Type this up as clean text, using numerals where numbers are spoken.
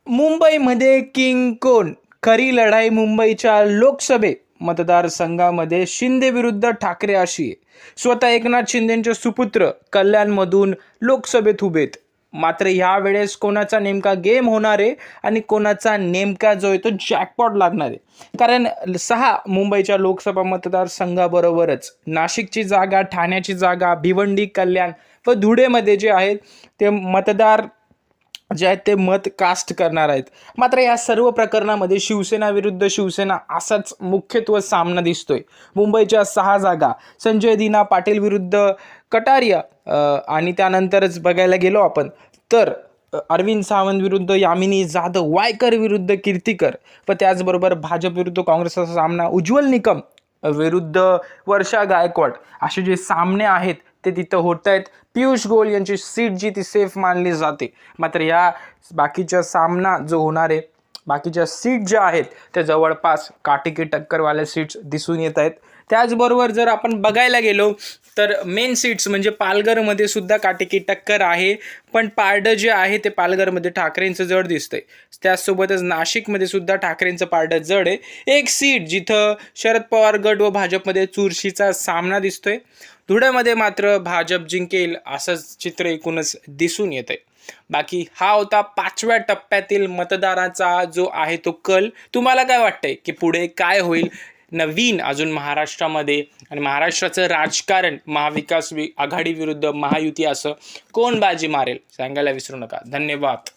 मुंबईमध्ये किंग कोण? खरी लढाई मुंबईच्या लोकसभे मतदारसंघामध्ये शिंदे विरुद्ध ठाकरे अशी आहे. स्वतः एकनाथ शिंदेचे सुपुत्र कल्याणमधून लोकसभेत उभेत. मात्र यावेळेस कोणाचा नेमका गेम होणार आहे आणि कोणाचा नेमका जो आहे तो जॅकपॉट लागणार आहे. कारण 6 मुंबईच्या लोकसभा मतदारसंघाबरोबरच नाशिकची जागा, ठाण्याची जागा, भिवंडी, कल्याण व धुळेमध्ये जे आहेत ते मतदार जे आहेत ते मत कास्ट करणार आहेत. मात्र या सर्व प्रकरणामध्ये शिवसेना विरुद्ध शिवसेना असाच मुख्यत्व सामना दिसतोय. मुंबईच्या 6 जागा संजय दिना पाटील विरुद्ध कटारिया आणि त्यानंतरच बघायला गेलो आपण तर अरविंद सावंत विरुद्ध यामिनी जाधव, वायकर विरुद्ध कीर्तिकर व त्याचबरोबर भाजप विरुद्ध काँग्रेसचा सामना, उज्ज्वल निकम विरुद्ध वर्षा गायकवाड असे जे सामने आहेत ते तिथं होत आहेत. पियुष गोयल यांची सीट जी ती सेफ मानली जाते. मात्र या बाकीच्या सामना जो होणार आहे, बाकीच्या सीट ज्या आहेत त्या जवळपास काटेकी टक्करवाल्या सीट्स दिसून येत आहेत. त्याचबरोबर जर आपण बघायला गेलो तर मेन सीट्स म्हणजे पालघरमध्ये सुद्धा काटेकी टक्कर आहे, पण पारडं जे आहे ते पालघरमध्ये ठाकरेंचं जड दिसतंय. त्याचसोबतच नाशिकमध्ये सुद्धा ठाकरेंचं पारडं जड आहे. एक सीट जिथं शरद पवार गट व भाजपमध्ये चुरशीचा सामना दिसतोय. धुळ्यामध्ये मात्र भाजप जिंकेल असंच चित्र एकूणच दिसून येत आहे. बाकी हा होता 5व्या टप्प्यातील मतदाराचा जो आहे तो कल. तुम्हाला काय वाटतंय की पुढे काय होईल नवीन अजून महाराष्ट्रामध्ये आणि महाराष्ट्राचं राजकारण महाविकास आघाडी विरुद्ध महायुती असं कोण बाजी मारेल सांगायला विसरू नका. धन्यवाद.